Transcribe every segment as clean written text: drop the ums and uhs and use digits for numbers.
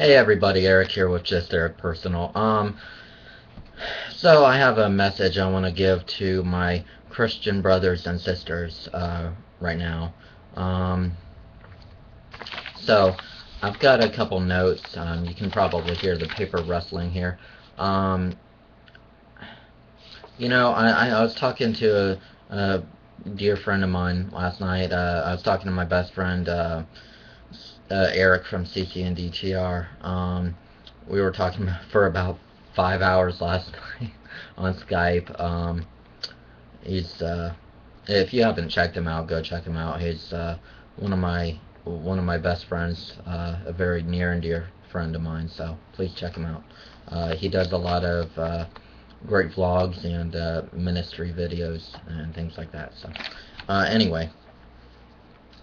Hey everybody, Eric here with Just Eric Personal. So I have a message I want to give to my Christian brothers and sisters right now. Um, so I've got a couple notes. You can probably hear the paper rustling here. Um, I was talking to a dear friend of mine last night. I was talking to my best friend Eric from CCNDTR. We were talking for about 5 hours last night on Skype. He's If you haven't checked him out, go check him out. He's one of my best friends, a very near and dear friend of mine. So please check him out. He does a lot of great vlogs and ministry videos and things like that. So anyway,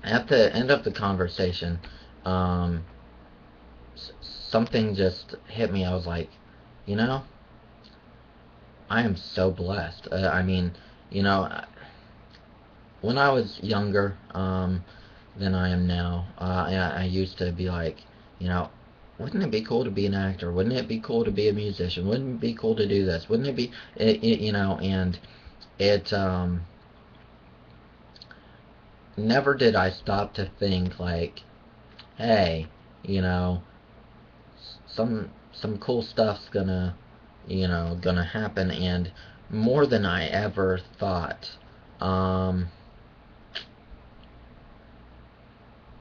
at the end of the conversation, um, something just hit me. I was like, you know, I am so blessed. You know, when I was younger than I am now, I used to be like, you know, wouldn't it be cool to be an actor? Wouldn't it be cool to be a musician? Wouldn't it be cool to do this? Wouldn't it be, and it, never did I stop to think like, hey, you know, some cool stuff's gonna happen, and more than I ever thought. Um,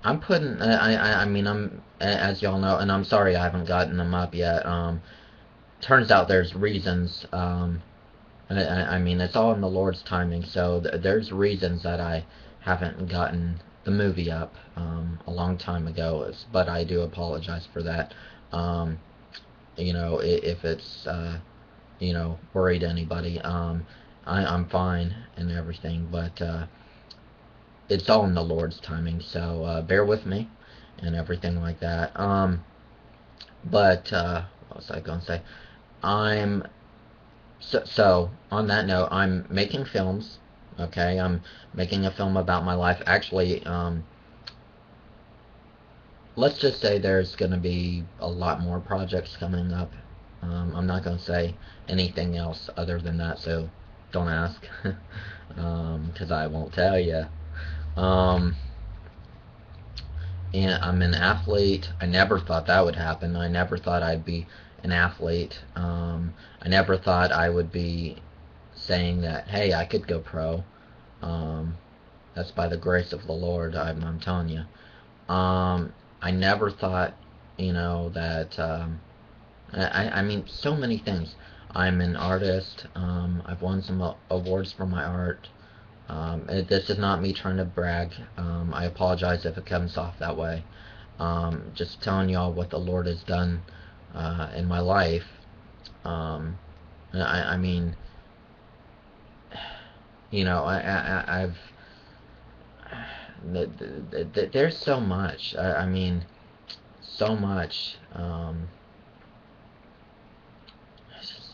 I'm putting, I'm, as y'all know, and I'm sorry I haven't gotten them up yet. Turns out there's reasons. It's all in the Lord's timing, so there's reasons that I haven't gotten the movie up a long time ago, but I do apologize for that. Um, if it's worried anybody. I'm fine and everything, but it's all in the Lord's timing. So bear with me and everything like that. But what was I going to say? I'm so on that note, I'm making films. Okay, I'm making a film about my life. Actually, let's just say there's going to be a lot more projects coming up. I'm not going to say anything else other than that, so don't ask, because I won't tell you. Um, and I'm an athlete. I never thought that would happen. I never thought I'd be an athlete. I never thought I would be saying that, hey, I could go pro. Um, that's by the grace of the Lord, I'm telling you. I never thought, that so many things. I'm an artist. I've won some awards for my art. This is not me trying to brag. I apologize if it comes off that way. Just telling y'all what the Lord has done in my life. Um, I, I mean, I've there's so much. So much.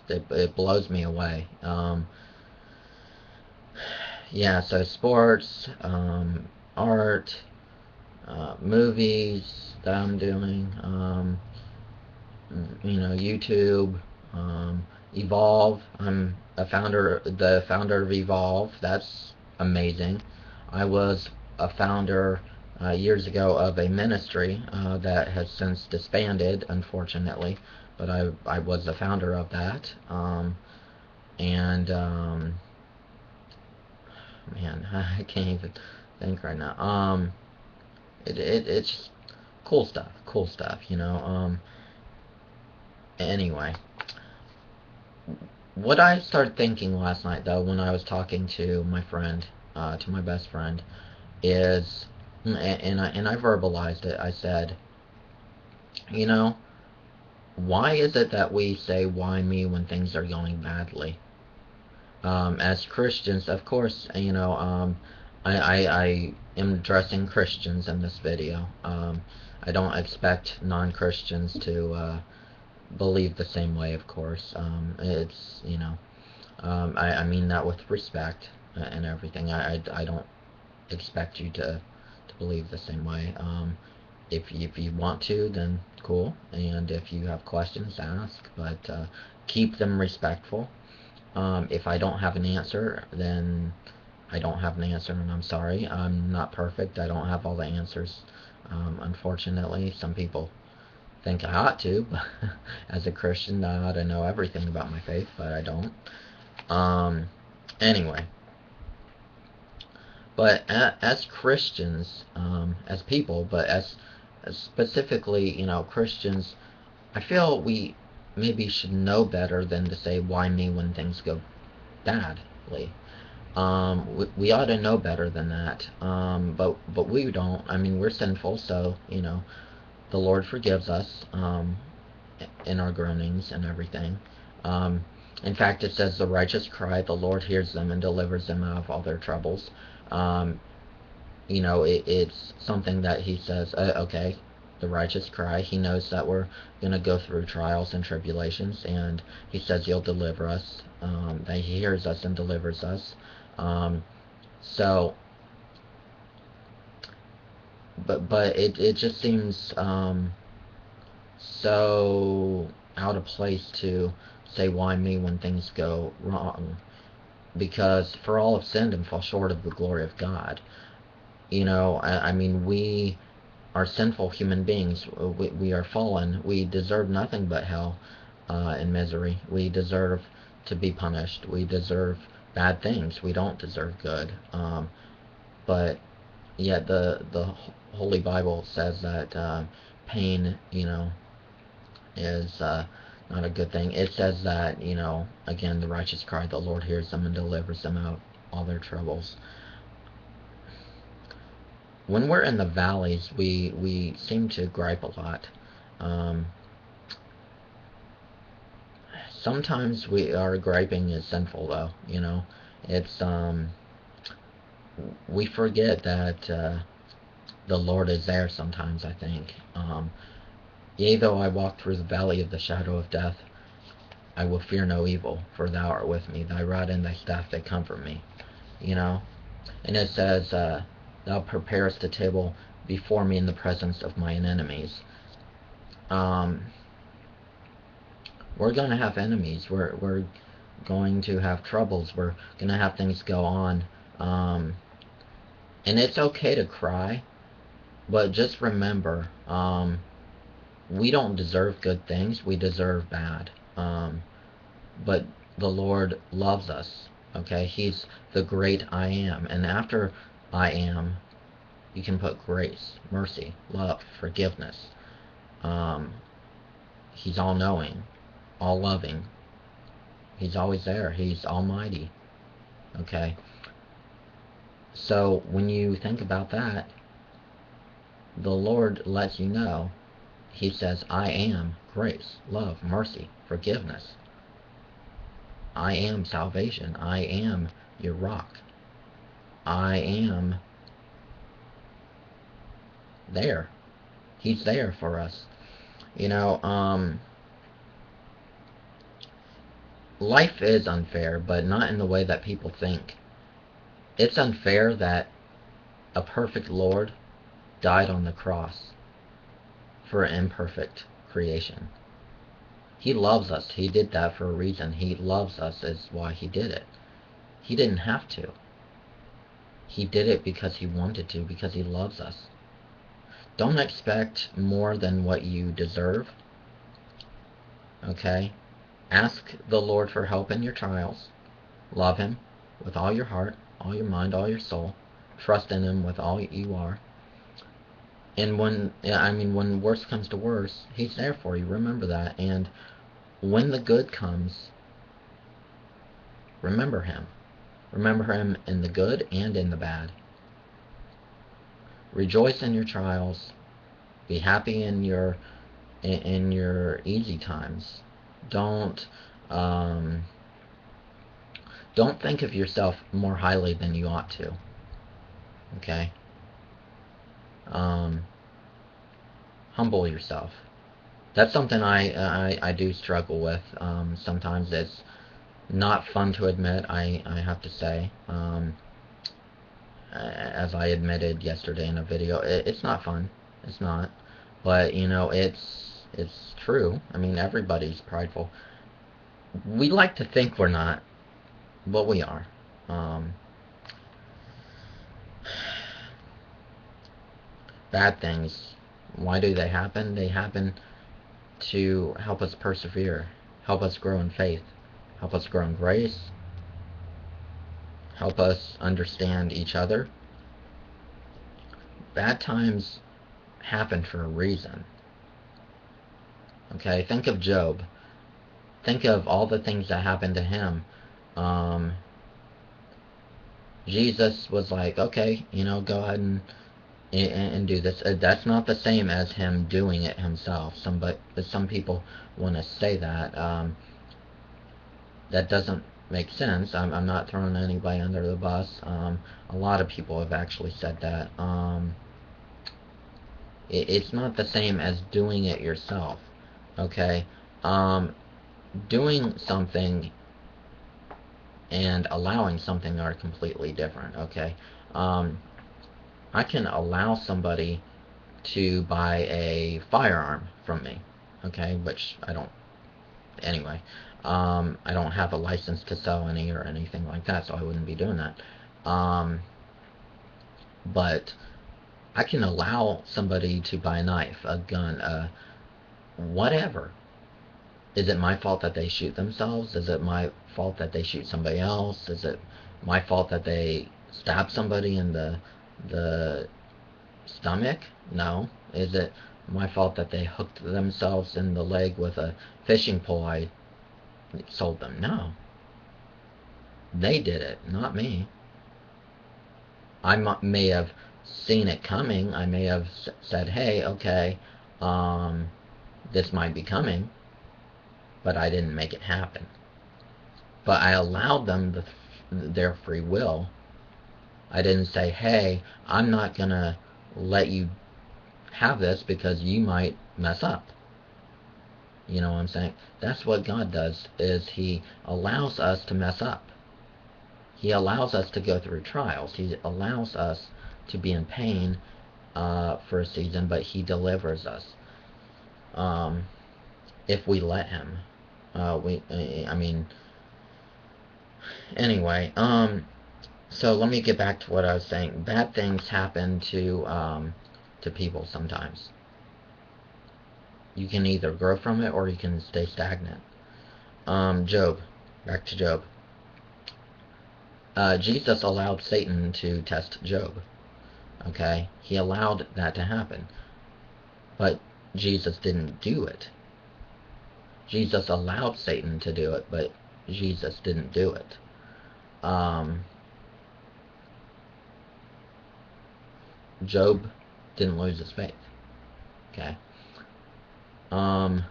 It blows me away. Yeah, so sports, art, movies that I'm doing, YouTube, Evolve. I'm the founder of Evolve. That's amazing. I was a founder years ago of a ministry that has since disbanded, unfortunately, but I was the founder of that. And Man, I can't even think right now. It's just cool stuff. Anyway, what I started thinking last night, though, when I was talking to my friend, to my best friend, is, and I verbalized it. I said, you know, why is it that we say "why me" when things are going badly? As Christians, of course, I am addressing Christians in this video. I don't expect non-Christians to believe the same way, of course. I mean that with respect and everything. I don't expect you to believe the same way. if you want to, then cool. And if you have questions, ask. But keep them respectful. If I don't have an answer, then I don't have an answer, and I'm sorry. I'm not perfect. I don't have all the answers. Unfortunately, some people think I ought to, but as a Christian, I ought to know everything about my faith, but I don't. Um, anyway, but as Christians, as people, but as specifically, Christians, I feel we maybe should know better than to say, why me when things go badly. We ought to know better than that. But we don't. I mean, we're sinful, so the Lord forgives us in our groanings and everything. Um, in fact, it says the righteous cry, the Lord hears them and delivers them out of all their troubles. Um, it's something that He says, okay, the righteous cry. He knows that we're going to go through trials and tribulations, and He says He'll deliver us, that He hears us and delivers us. Um, so, but it just seems so out of place to say, why me when things go wrong, because for all have sinned and fall short of the glory of God. I mean, we are sinful human beings. We are fallen. We deserve nothing but hell and misery. We deserve to be punished. We deserve bad things. We don't deserve good. But yet the Holy Bible says that pain, is not a good thing. It says that, again, the righteous cry, the Lord hears them and delivers them out of all their troubles. When we're in the valleys, we seem to gripe a lot. Um, Sometimes our griping is sinful, though. It's we forget that the Lord is there sometimes. I think. Yea, though I walk through the valley of the shadow of death, I will fear no evil, for Thou art with me. Thy rod and Thy staff, they comfort me. You know, and it says, Thou preparest a table before me in the presence of mine enemies. Um, we're going to have enemies. We're going to have troubles. We're going to have things go on. And it's okay to cry, but just remember, we don't deserve good things. We deserve bad. But the Lord loves us. Okay? He's the great I am. And after I am, you can put grace, mercy, love, forgiveness. He's all-knowing, all-loving. He's always there. He's almighty. Okay? So when you think about that, the Lord lets you know. He says, I am grace, love, mercy, forgiveness. I am salvation. I am your rock. I am there. He's there for us. Life is unfair, but not in the way that people think. It's unfair that a perfect Lord died on the cross for an imperfect creation. He loves us. He did that for a reason. He loves us is why He did it. He didn't have to. He did it because He wanted to, because He loves us. Don't expect more than what you deserve. Okay? Ask the Lord for help in your trials. Love Him with all your heart, all your mind, all your soul. Trust in Him with all you are. And when worst comes to worst, He's there for you. Remember that. And when the good comes, remember Him. Remember Him in the good and in the bad. Rejoice in your trials. Be happy in your easy times. Don't think of yourself more highly than you ought to. Okay? Humble yourself. That's something I do struggle with. Sometimes it's not fun to admit, I have to say. As I admitted yesterday in a video, it's not fun. It's not. But it's true. I mean, everybody's prideful. We like to think we're not, but we are. Um, Bad things. Why do they happen? They happen to help us persevere, help us grow in faith, help us grow in grace, help us understand each other. Bad times happen for a reason. Okay, think of Job. Think of all the things that happened to him. Um, Jesus was like, okay, go ahead and do this. That's not the same as him doing it himself. Some people want to say that. That doesn't make sense. I'm not throwing anybody under the bus. A lot of people have actually said that. It's not the same as doing it yourself. Okay, um, doing something and allowing something are completely different. Okay, um, I can allow somebody to buy a firearm from me. Okay, which I don't. Anyway, I don't have a license to sell any or anything like that, so I wouldn't be doing that. Um, but I can allow somebody to buy a knife, a gun, whatever. Is it my fault that they shoot themselves? Is it my fault that they shoot somebody else? Is it my fault that they stab somebody in the stomach? No. Is it my fault that they hooked themselves in the leg with a fishing pole I sold them? No. They did it, not me. I may have seen it coming. I may have said, "Hey, okay, um, this might be coming," but I didn't make it happen. But I allowed them their free will. I didn't say, "Hey, I'm not gonna let you have this because you might mess up." You know what I'm saying? That's what God does. Is He allows us to mess up. He allows us to go through trials. He allows us to be in pain for a season, but He delivers us um, if we let Him. I mean, anyway. So let me get back to what I was saying. Bad things happen to people sometimes. You can either grow from it or you can stay stagnant. Job. Back to Job. Jesus allowed Satan to test Job. Okay? He allowed that to happen. But Jesus didn't do it. Jesus allowed Satan to do it, but Jesus didn't do it. Job didn't lose his faith. Okay? Um,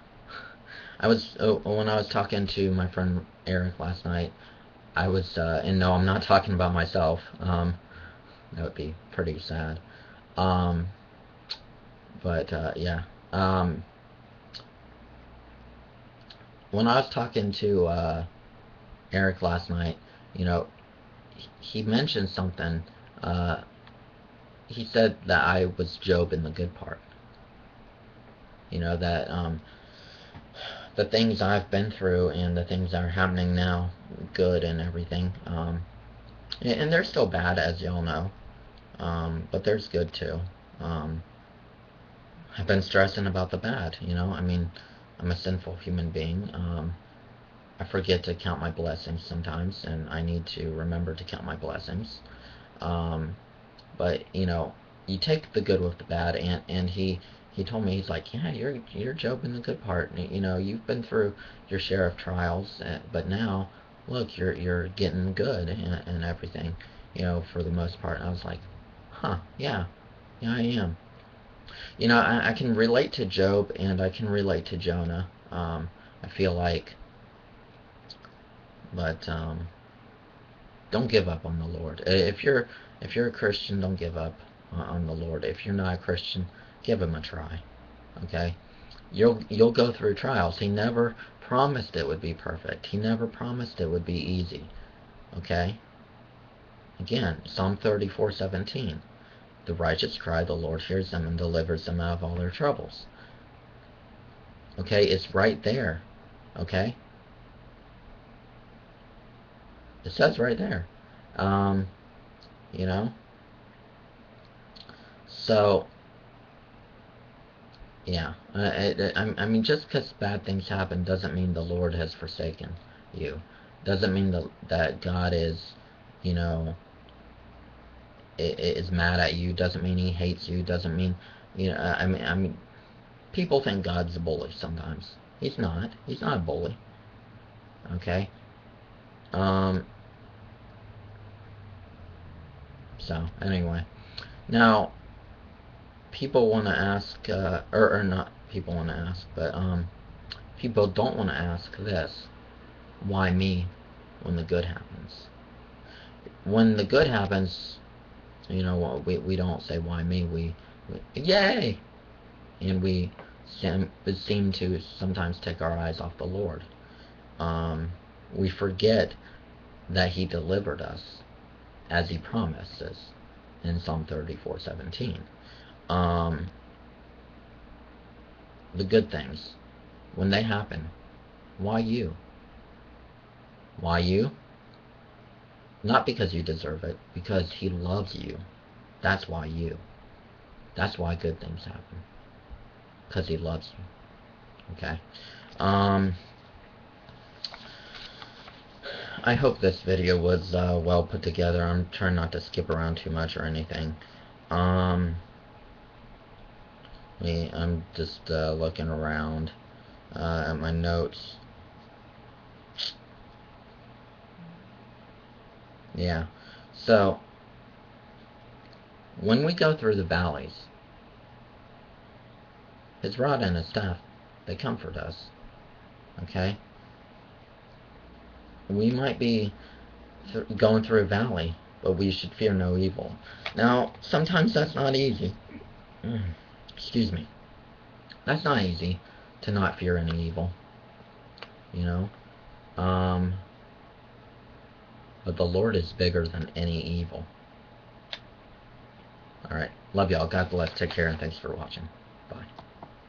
when I was talking to my friend Eric last night, and no, I'm not talking about myself. That would be pretty sad. Um, but yeah. When I was talking to Eric last night, you know, he mentioned something. Uh, he said that I was Job in the good part. That the things I've been through and the things that are happening now, good and everything. And they're still bad, as y'all know. But there's good too. Um, I've been stressing about the bad. I mean, I'm a sinful human being. I forget to count my blessings sometimes, and I need to remember to count my blessings. Um, but you take the good with the bad, and he told me, he's like, yeah, you're Job in the good part. You've been through your share of trials, but now look, you're getting good and everything. For the most part. And I was like, huh, yeah, yeah, I am. I can relate to Job and I can relate to Jonah. I feel like, but don't give up on the Lord. If you're a Christian, don't give up on the Lord. If you're not a Christian, give Him a try. Okay, you'll go through trials. He never promised it would be perfect. He never promised it would be easy. Okay. Again, Psalm 34:17. The righteous cry, the Lord hears them and delivers them out of all their troubles. Okay, it's right there. Okay? It says right there. Um, you know? So, yeah. I mean, just because bad things happen doesn't mean the Lord has forsaken you. Doesn't mean that God is, you know, is mad at you. Doesn't mean he hates you. Doesn't mean, I mean, people think God's a bully sometimes. He's not. He's not a bully. Okay? Um, so, anyway. Now, people want to ask, or not people want to ask, but, people don't want to ask this. Why me when the good happens? When the good happens, we don't say why me. We yay! And we seem to sometimes take our eyes off the Lord. We forget that He delivered us as He promises in Psalm 34:17. Um, the good things, when they happen, why you? Why you? Not because you deserve it, because He loves you. That's why you. That's why good things happen. Because He loves you. Okay? Um, I hope this video was well put together. I'm trying not to skip around too much or anything. Um, I'm just looking around at my notes. Yeah. So, when we go through the valleys, His rod and His staff, they comfort us. Okay? We might be going through a valley, but we should fear no evil. Now, sometimes that's not easy. Excuse me. That's not easy to not fear any evil. You know? But the Lord is bigger than any evil. Alright. Love y'all. God bless. Take care, and thanks for watching. Bye.